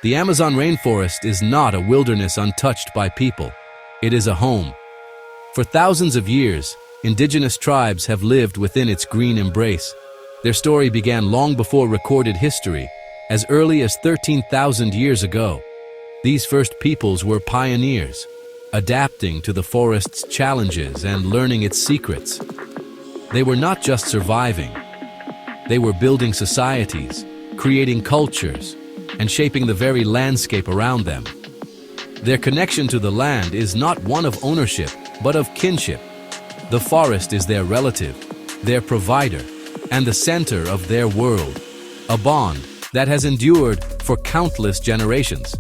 The Amazon rainforest is not a wilderness untouched by people. It is a home. For thousands of years, indigenous tribes have lived within its green embrace. Their story began long before recorded history, as early as 13,000 years ago. These first peoples were pioneers, adapting to the forest's challenges and learning its secrets. They were not just surviving. They were building societies, creating cultures, and shaping the very landscape around them. Their connection to the land is not one of ownership, but of kinship. The forest is their relative, their provider, and the center of their world, a bond that has endured for countless generations.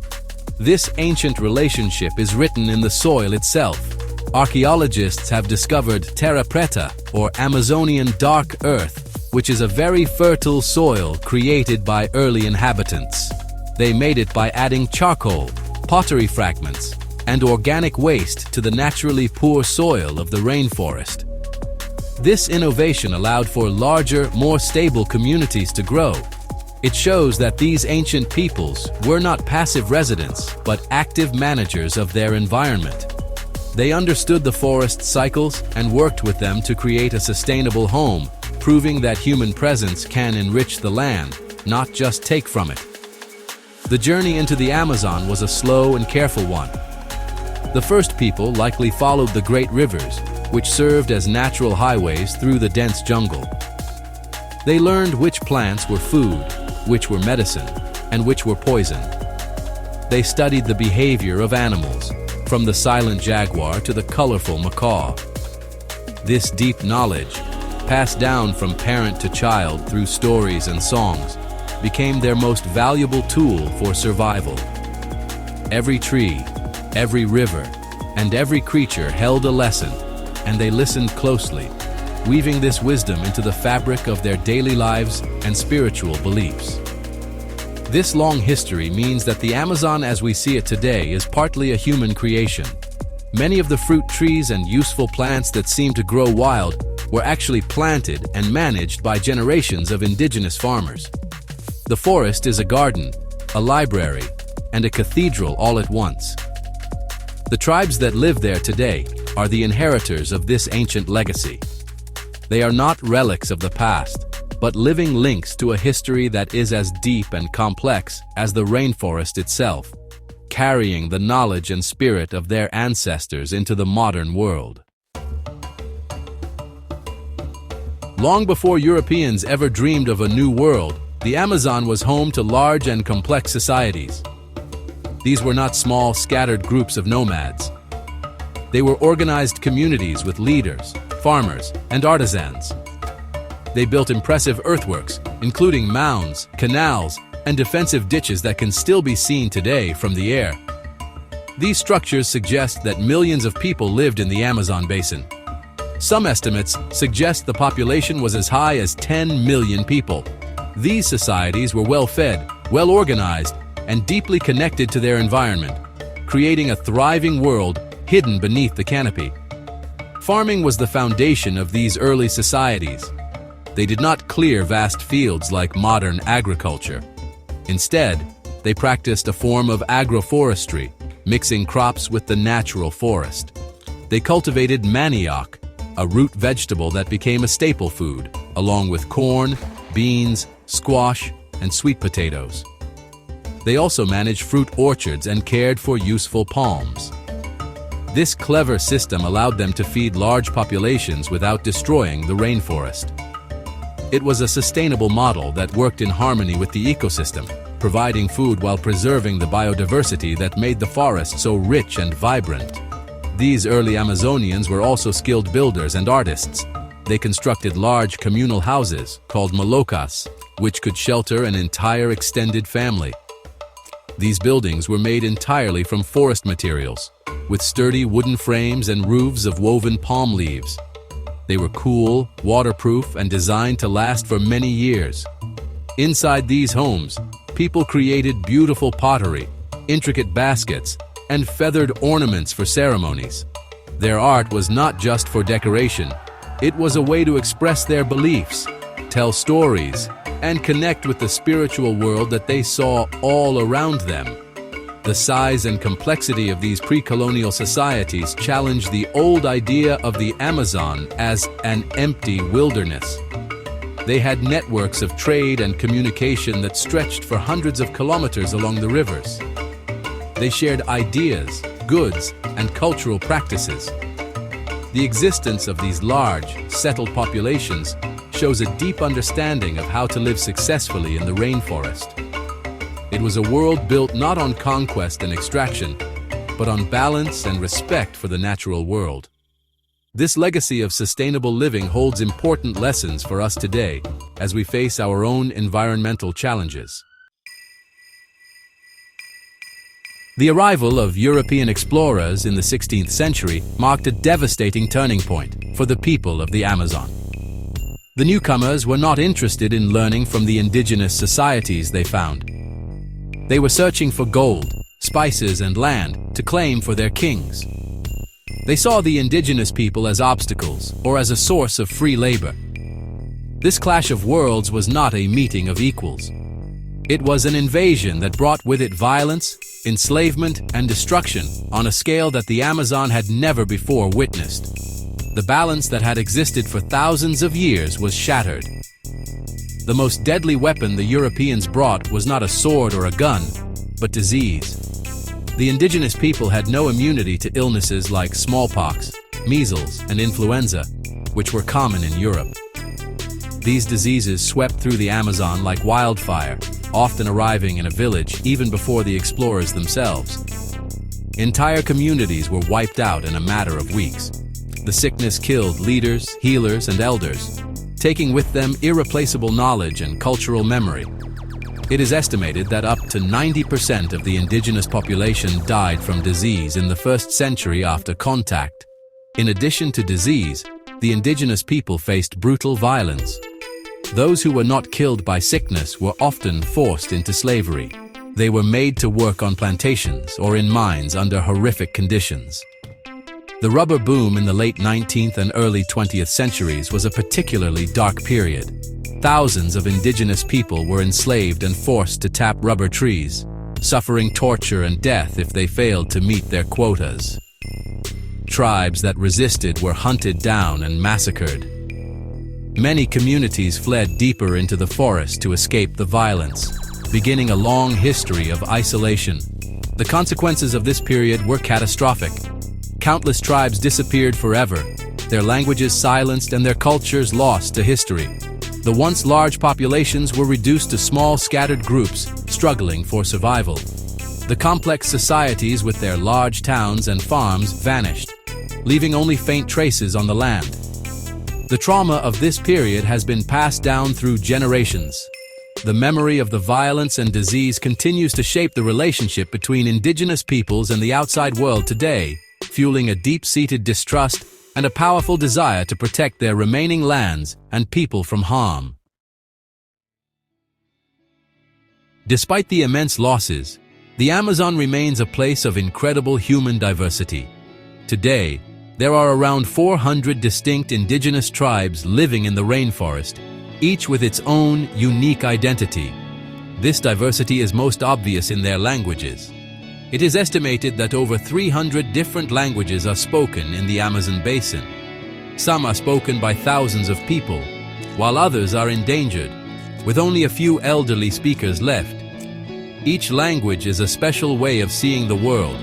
This ancient relationship is written in the soil itself. Archaeologists have discovered terra preta, or Amazonian dark earth, which is a very fertile soil created by early inhabitants. They made it by adding charcoal, pottery fragments, and organic waste to the naturally poor soil of the rainforest. This innovation allowed for larger, more stable communities to grow. It shows that these ancient peoples were not passive residents, but active managers of their environment. They understood the forest cycles and worked with them to create a sustainable home, proving that human presence can enrich the land, not just take from it. The journey into the Amazon was a slow and careful one. The first people likely followed the great rivers, which served as natural highways through the dense jungle. They learned which plants were food, which were medicine, and which were poison. They studied the behavior of animals, from the silent jaguar to the colorful macaw. This deep knowledge, passed down from parent to child through stories and songs, became their most valuable tool for survival. Every tree, every river, and every creature held a lesson, and they listened closely, weaving this wisdom into the fabric of their daily lives and spiritual beliefs. This long history means that the Amazon as we see it today is partly a human creation. Many of the fruit trees and useful plants that seem to grow wild were actually planted and managed by generations of indigenous farmers. The forest is a garden, a library, and a cathedral all at once. The tribes that live there today are the inheritors of this ancient legacy. They are not relics of the past, but living links to a history that is as deep and complex as the rainforest itself, carrying the knowledge and spirit of their ancestors into the modern world. Long before Europeans ever dreamed of a new world, the Amazon was home to large and complex societies. These were not small, scattered groups of nomads. They were organized communities with leaders, farmers, and artisans. They built impressive earthworks, including mounds, canals, and defensive ditches that can still be seen today from the air. These structures suggest that millions of people lived in the Amazon basin. Some estimates suggest the population was as high as 10 million people. These societies were well-fed, well-organized, and deeply connected to their environment, creating a thriving world hidden beneath the canopy. Farming was the foundation of these early societies. They did not clear vast fields like modern agriculture. Instead, they practiced a form of agroforestry, mixing crops with the natural forest. They cultivated manioc, a root vegetable that became a staple food, along with corn, beans, squash, and sweet potatoes. They also managed fruit orchards and cared for useful palms. This clever system allowed them to feed large populations without destroying the rainforest. It was a sustainable model that worked in harmony with the ecosystem, providing food while preserving the biodiversity that made the forest so rich and vibrant. These early Amazonians were also skilled builders and artists. They constructed large communal houses, called malocas, which could shelter an entire extended family. These buildings were made entirely from forest materials, with sturdy wooden frames and roofs of woven palm leaves. They were cool, waterproof, and designed to last for many years. Inside these homes, people created beautiful pottery, intricate baskets, and feathered ornaments for ceremonies. Their art was not just for decoration. It was a way to express their beliefs, tell stories, and connect with the spiritual world that they saw all around them. The size and complexity of these pre-colonial societies challenged the old idea of the Amazon as an empty wilderness. They had networks of trade and communication that stretched for hundreds of kilometers along the rivers. They shared ideas, goods, and cultural practices. The existence of these large, settled populations shows a deep understanding of how to live successfully in the rainforest. It was a world built not on conquest and extraction, but on balance and respect for the natural world. This legacy of sustainable living holds important lessons for us today as we face our own environmental challenges. The arrival of European explorers in the 16th century marked a devastating turning point for the people of the Amazon. The newcomers were not interested in learning from the indigenous societies they found. They were searching for gold, spices, and land to claim for their kings. They saw the indigenous people as obstacles or as a source of free labor. This clash of worlds was not a meeting of equals. It was an invasion that brought with it violence, enslavement, and destruction on a scale that the Amazon had never before witnessed. The balance that had existed for thousands of years was shattered. The most deadly weapon the Europeans brought was not a sword or a gun, but disease. The indigenous people had no immunity to illnesses like smallpox, measles, and influenza, which were common in Europe. These diseases swept through the Amazon like wildfire, often arriving in a village even before the explorers themselves. Entire communities were wiped out in a matter of weeks. The sickness killed leaders, healers, and elders, taking with them irreplaceable knowledge and cultural memory. It is estimated that up to 90% of the indigenous population died from disease in the first century after contact. In addition to disease, the indigenous people faced brutal violence. Those who were not killed by sickness were often forced into slavery. They were made to work on plantations or in mines under horrific conditions. The rubber boom in the late 19th and early 20th centuries was a particularly dark period. Thousands of indigenous people were enslaved and forced to tap rubber trees, suffering torture and death if they failed to meet their quotas. Tribes that resisted were hunted down and massacred. Many communities fled deeper into the forest to escape the violence, beginning a long history of isolation. The consequences of this period were catastrophic. Countless tribes disappeared forever, their languages silenced and their cultures lost to history. The once large populations were reduced to small scattered groups, struggling for survival. The complex societies with their large towns and farms vanished, leaving only faint traces on the land. The trauma of this period has been passed down through generations. The memory of the violence and disease continues to shape the relationship between indigenous peoples and the outside world today, fueling a deep-seated distrust and a powerful desire to protect their remaining lands and people from harm. Despite the immense losses, the Amazon remains a place of incredible human diversity. Today, there are around 400 distinct indigenous tribes living in the rainforest, each with its own unique identity. This diversity is most obvious in their languages. It is estimated that over 300 different languages are spoken in the Amazon basin. Some are spoken by thousands of people, while others are endangered, with only a few elderly speakers left. Each language is a special way of seeing the world,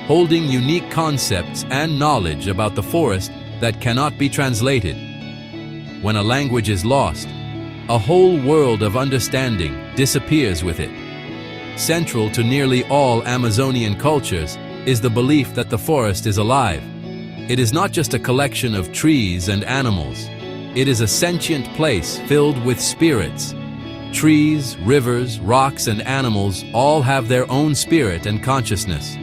holding unique concepts and knowledge about the forest that cannot be translated. When a language is lost, a whole world of understanding disappears with it. Central to nearly all Amazonian cultures is the belief that the forest is alive. It is not just a collection of trees and animals. It is a sentient place filled with spirits. Trees, rivers, rocks, and animals all have their own spirit and consciousness.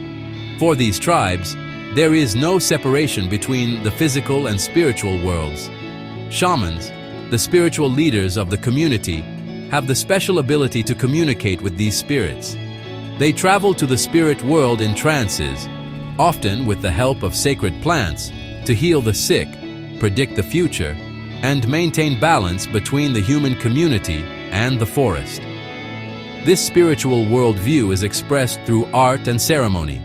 For these tribes, there is no separation between the physical and spiritual worlds. Shamans, the spiritual leaders of the community, have the special ability to communicate with these spirits. They travel to the spirit world in trances, often with the help of sacred plants, to heal the sick, predict the future, and maintain balance between the human community and the forest. This spiritual worldview is expressed through art and ceremony.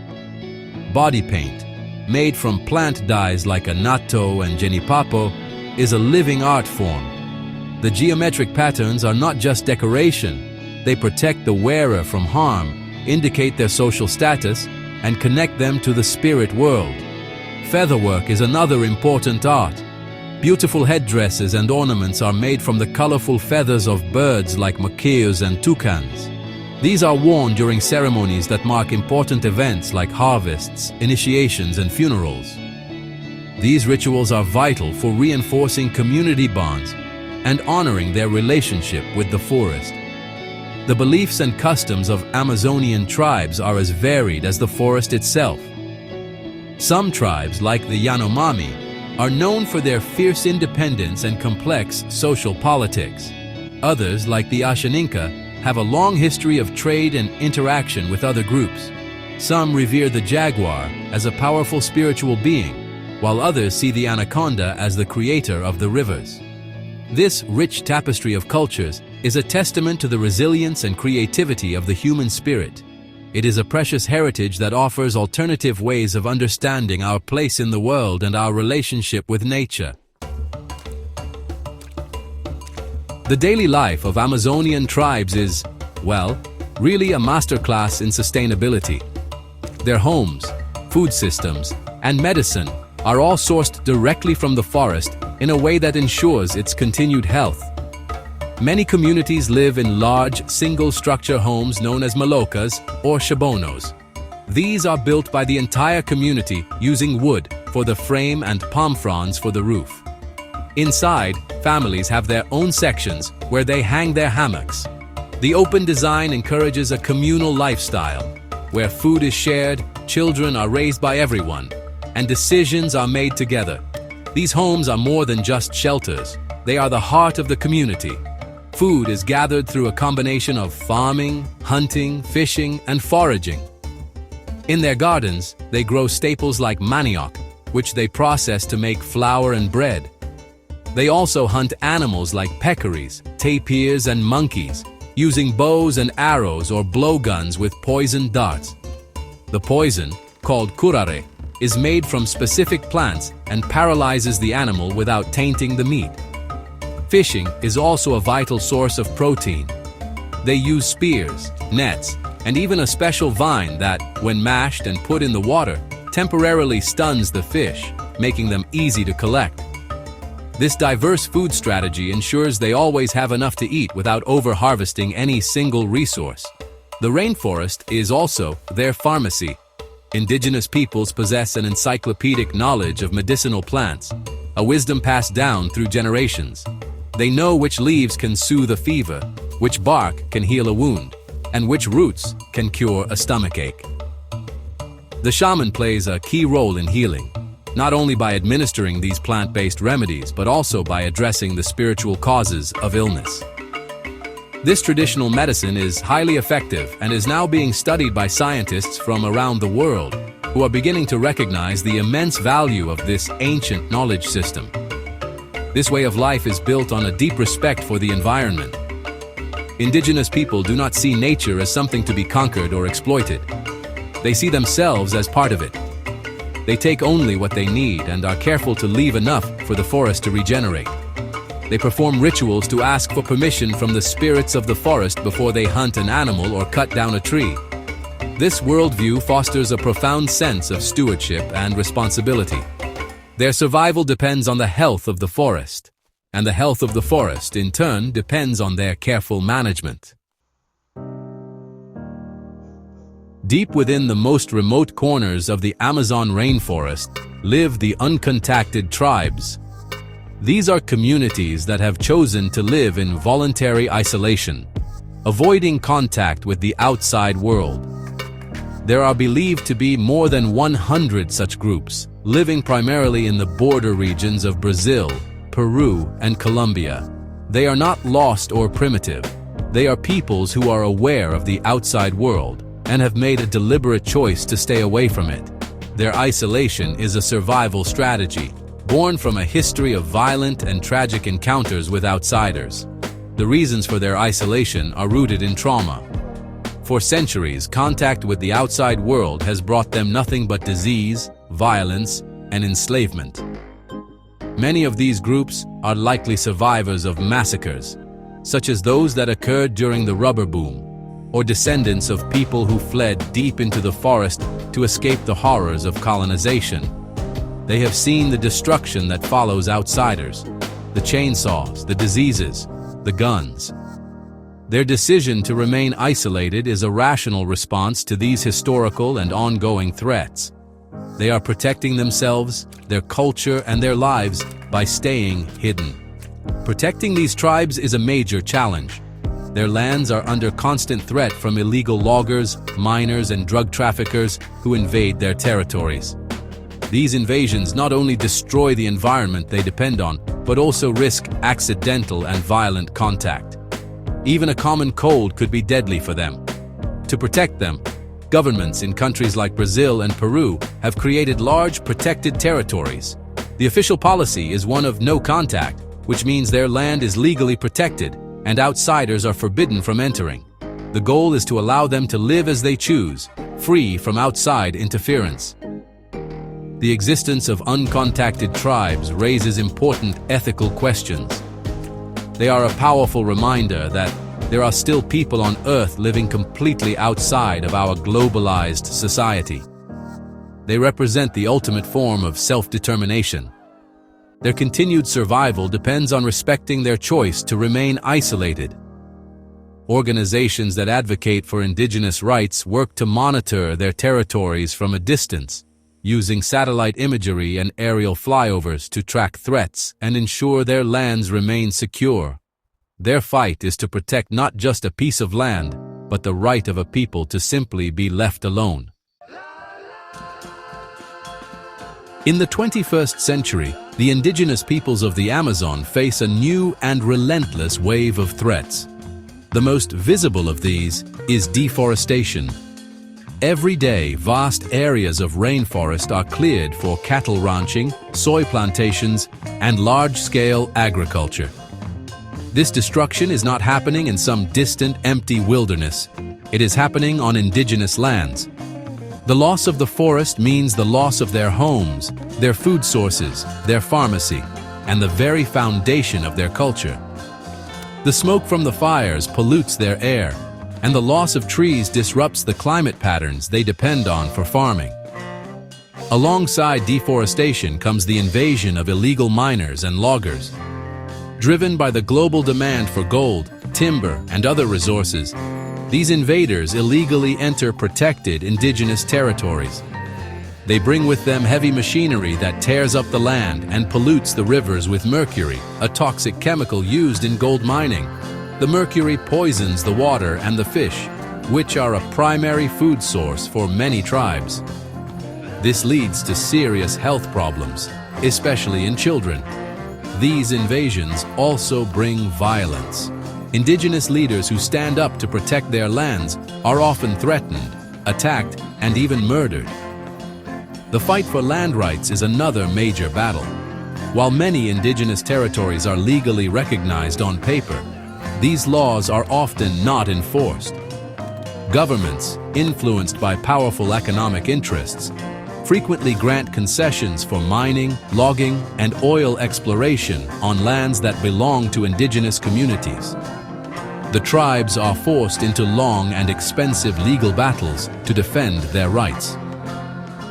Body paint, made from plant dyes like annatto and genipapo, is a living art form. The geometric patterns are not just decoration, they protect the wearer from harm, indicate their social status, and connect them to the spirit world. Featherwork is another important art. Beautiful headdresses and ornaments are made from the colorful feathers of birds like macaws and toucans. These are worn during ceremonies that mark important events like harvests, initiations, and funerals. These rituals are vital for reinforcing community bonds and honoring their relationship with the forest. The beliefs and customs of Amazonian tribes are as varied as the forest itself. Some tribes, like the Yanomami, are known for their fierce independence and complex social politics. Others, like the Ashaninka, have a long history of trade and interaction with other groups. Some revere the jaguar as a powerful spiritual being, while others see the anaconda as the creator of the rivers. This rich tapestry of cultures is a testament to the resilience and creativity of the human spirit. It is a precious heritage that offers alternative ways of understanding our place in the world and our relationship with nature. The daily life of Amazonian tribes is, well, really a masterclass in sustainability. Their homes, food systems, and medicine are all sourced directly from the forest in a way that ensures its continued health. Many communities live in large, single-structure homes known as malokas or shabonos. These are built by the entire community using wood for the frame and palm fronds for the roof. Inside, families have their own sections where they hang their hammocks. The open design encourages a communal lifestyle, where food is shared, children are raised by everyone, and decisions are made together. These homes are more than just shelters. They are the heart of the community. Food is gathered through a combination of farming, hunting, fishing, and foraging. In their gardens, they grow staples like manioc, which they process to make flour and bread. They also hunt animals like peccaries, tapirs, and monkeys, using bows and arrows or blowguns with poisoned darts. The poison, called curare, is made from specific plants and paralyzes the animal without tainting the meat. Fishing is also a vital source of protein. They use spears, nets, and even a special vine that, when mashed and put in the water, temporarily stuns the fish, making them easy to collect. This diverse food strategy ensures they always have enough to eat without over-harvesting any single resource. The rainforest is also their pharmacy. Indigenous peoples possess an encyclopedic knowledge of medicinal plants, a wisdom passed down through generations. They know which leaves can soothe a fever, which bark can heal a wound, and which roots can cure a stomachache. The shaman plays a key role in healing, not only by administering these plant-based remedies, but also by addressing the spiritual causes of illness. This traditional medicine is highly effective and is now being studied by scientists from around the world, who are beginning to recognize the immense value of this ancient knowledge system. This way of life is built on a deep respect for the environment. Indigenous people do not see nature as something to be conquered or exploited. They see themselves as part of it. They take only what they need and are careful to leave enough for the forest to regenerate. They perform rituals to ask for permission from the spirits of the forest before they hunt an animal or cut down a tree. This worldview fosters a profound sense of stewardship and responsibility. Their survival depends on the health of the forest, and the health of the forest, in turn, depends on their careful management. Deep within the most remote corners of the Amazon rainforest live the uncontacted tribes. These are communities that have chosen to live in voluntary isolation, avoiding contact with the outside world. There are believed to be more than 100 such groups, living primarily in the border regions of Brazil, Peru, and Colombia. They are not lost or primitive. They are peoples who are aware of the outside world and have made a deliberate choice to stay away from it. Their isolation is a survival strategy, born from a history of violent and tragic encounters with outsiders. The reasons for their isolation are rooted in trauma. For centuries, contact with the outside world has brought them nothing but disease, violence, and enslavement. Many of these groups are likely survivors of massacres, such as those that occurred during the rubber boom, or descendants of people who fled deep into the forest to escape the horrors of colonization. They have seen the destruction that follows outsiders, the chainsaws, the diseases, the guns. Their decision to remain isolated is a rational response to these historical and ongoing threats. They are protecting themselves, their culture, and their lives by staying hidden. Protecting these tribes is a major challenge. Their lands are under constant threat from illegal loggers, miners, and drug traffickers who invade their territories. These invasions not only destroy the environment they depend on, but also risk accidental and violent contact. Even a common cold could be deadly for them. To protect them, governments in countries like Brazil and Peru have created large protected territories. The official policy is one of no contact, which means their land is legally protected and outsiders are forbidden from entering. The goal is to allow them to live as they choose, free from outside interference. The existence of uncontacted tribes raises important ethical questions. They are a powerful reminder that there are still people on Earth living completely outside of our globalized society. They represent the ultimate form of self-determination. Their continued survival depends on respecting their choice to remain isolated. Organizations that advocate for indigenous rights work to monitor their territories from a distance, using satellite imagery and aerial flyovers to track threats and ensure their lands remain secure. Their fight is to protect not just a piece of land, but the right of a people to simply be left alone. In the 21st century, the indigenous peoples of the Amazon face a new and relentless wave of threats. The most visible of these is deforestation. Every day, vast areas of rainforest are cleared for cattle ranching, soy plantations, and large-scale agriculture. This destruction is not happening in some distant, empty wilderness. It is happening on indigenous lands. The loss of the forest means the loss of their homes, their food sources, their pharmacy, and the very foundation of their culture. The smoke from the fires pollutes their air, and the loss of trees disrupts the climate patterns they depend on for farming. Alongside deforestation comes the invasion of illegal miners and loggers. Driven by the global demand for gold, timber, and other resources, these invaders illegally enter protected indigenous territories. They bring with them heavy machinery that tears up the land and pollutes the rivers with mercury, a toxic chemical used in gold mining. The mercury poisons the water and the fish, which are a primary food source for many tribes. This leads to serious health problems, especially in children. These invasions also bring violence. Indigenous leaders who stand up to protect their lands are often threatened, attacked, and even murdered. The fight for land rights is another major battle. While many indigenous territories are legally recognized on paper, these laws are often not enforced. Governments, influenced by powerful economic interests, frequently grant concessions for mining, logging, and oil exploration on lands that belong to indigenous communities. The tribes are forced into long and expensive legal battles to defend their rights.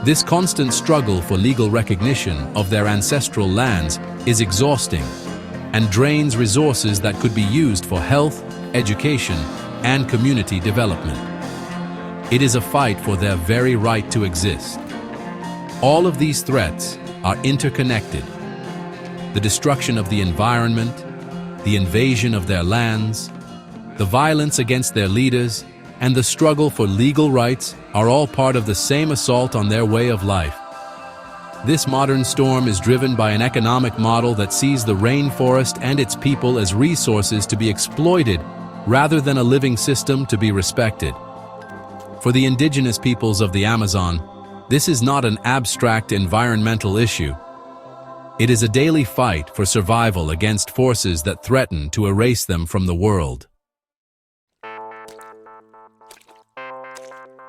This constant struggle for legal recognition of their ancestral lands is exhausting and drains resources that could be used for health, education, and community development. It is a fight for their very right to exist. All of these threats are interconnected. The destruction of the environment, the invasion of their lands, the violence against their leaders, and the struggle for legal rights are all part of the same assault on their way of life. This modern storm is driven by an economic model that sees the rainforest and its people as resources to be exploited rather than a living system to be respected. For the indigenous peoples of the Amazon, this is not an abstract environmental issue. It is a daily fight for survival against forces that threaten to erase them from the world.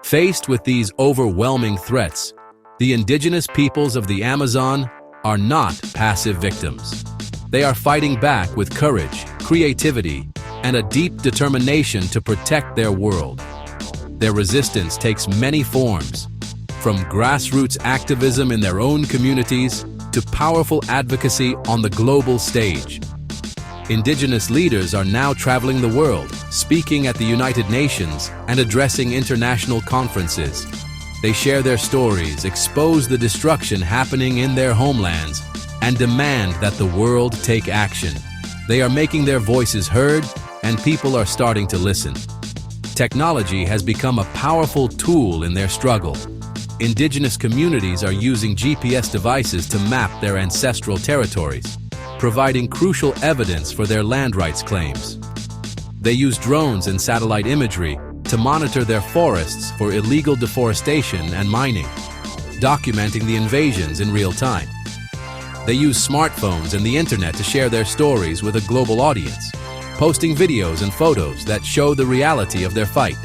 Faced with these overwhelming threats, the indigenous peoples of the Amazon are not passive victims. They are fighting back with courage, creativity, and a deep determination to protect their world. Their resistance takes many forms, from grassroots activism in their own communities to powerful advocacy on the global stage. Indigenous leaders are now traveling the world, speaking at the United Nations and addressing international conferences. They share their stories, expose the destruction happening in their homelands, and demand that the world take action. They are making their voices heard, and people are starting to listen. Technology has become a powerful tool in their struggle. Indigenous communities are using GPS devices to map their ancestral territories, providing crucial evidence for their land rights claims. They use drones and satellite imagery to monitor their forests for illegal deforestation and mining, documenting the invasions in real time. They use smartphones and the internet to share their stories with a global audience, posting videos and photos that show the reality of their fight.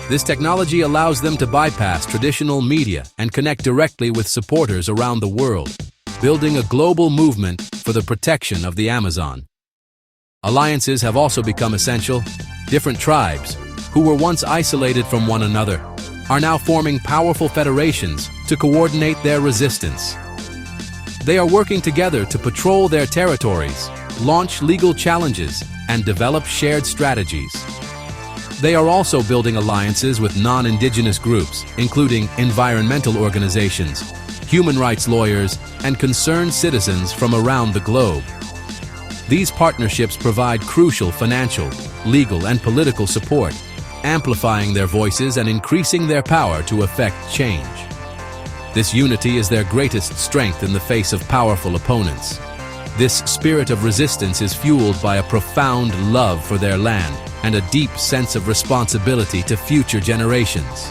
This technology allows them to bypass traditional media and connect directly with supporters around the world, building a global movement for the protection of the Amazon. Alliances have also become essential. Different tribes, who were once isolated from one another, are now forming powerful federations to coordinate their resistance. They are working together to patrol their territories, launch legal challenges, and develop shared strategies. They are also building alliances with non-indigenous groups, including environmental organizations, human rights lawyers, and concerned citizens from around the globe. These partnerships provide crucial financial, legal, and political support, amplifying their voices and increasing their power to effect change. This unity is their greatest strength in the face of powerful opponents. This spirit of resistance is fueled by a profound love for their land and a deep sense of responsibility to future generations.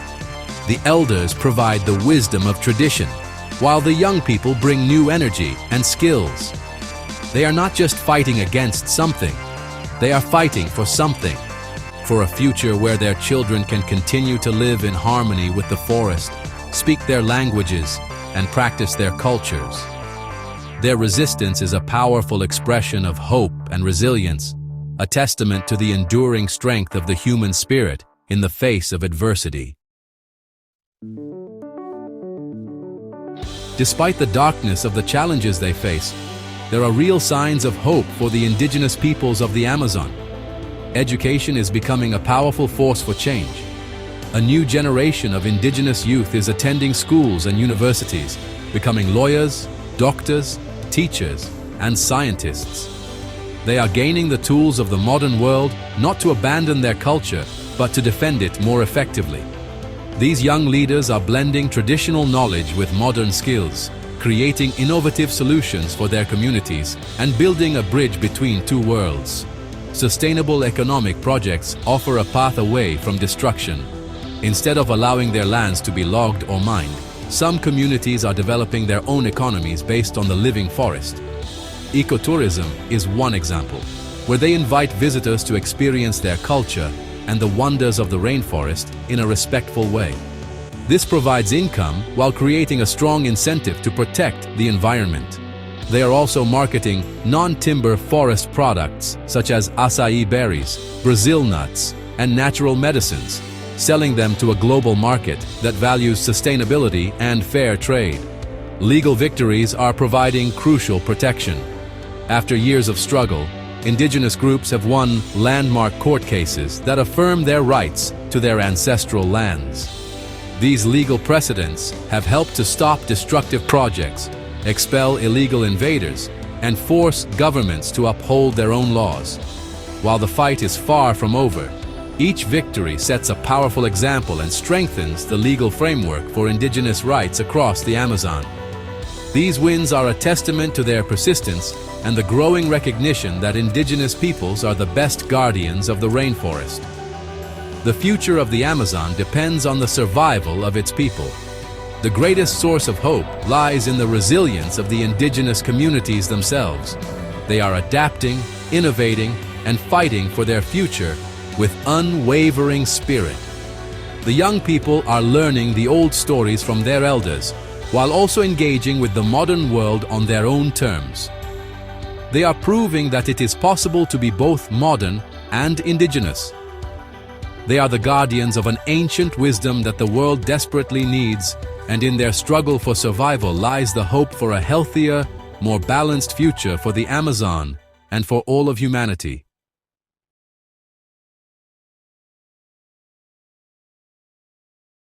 The elders provide the wisdom of tradition, while the young people bring new energy and skills. They are not just fighting against something, they are fighting for something, for a future where their children can continue to live in harmony with the forest, speak their languages, and practice their cultures. Their resistance is a powerful expression of hope and resilience, a testament to the enduring strength of the human spirit in the face of adversity. Despite the darkness of the challenges they face, there are real signs of hope for the indigenous peoples of the Amazon. Education is becoming a powerful force for change. A new generation of indigenous youth is attending schools and universities, becoming lawyers, doctors, teachers, and scientists. They are gaining the tools of the modern world not to abandon their culture, but to defend it more effectively. These young leaders are blending traditional knowledge with modern skills, creating innovative solutions for their communities and building a bridge between two worlds. Sustainable economic projects offer a path away from destruction. Instead of allowing their lands to be logged or mined, some communities are developing their own economies based on the living forest. Ecotourism is one example, where they invite visitors to experience their culture and the wonders of the rainforest in a respectful way. This provides income while creating a strong incentive to protect the environment. They are also marketing non-timber forest products such as acai berries, Brazil nuts, and natural medicines, selling them to a global market that values sustainability and fair trade. Legal victories are providing crucial protection. After years of struggle, indigenous groups have won landmark court cases that affirm their rights to their ancestral lands. These legal precedents have helped to stop destructive projects, expel illegal invaders, and force governments to uphold their own laws. While the fight is far from over, each victory sets a powerful example and strengthens the legal framework for indigenous rights across the Amazon. These wins are a testament to their persistence and the growing recognition that indigenous peoples are the best guardians of the rainforest. The future of the Amazon depends on the survival of its people. The greatest source of hope lies in the resilience of the indigenous communities themselves. They are adapting, innovating, and fighting for their future with unwavering spirit. The young people are learning the old stories from their elders, while also engaging with the modern world on their own terms. They are proving that it is possible to be both modern and indigenous. They are the guardians of an ancient wisdom that the world desperately needs, and in their struggle for survival lies the hope for a healthier, more balanced future for the Amazon and for all of humanity.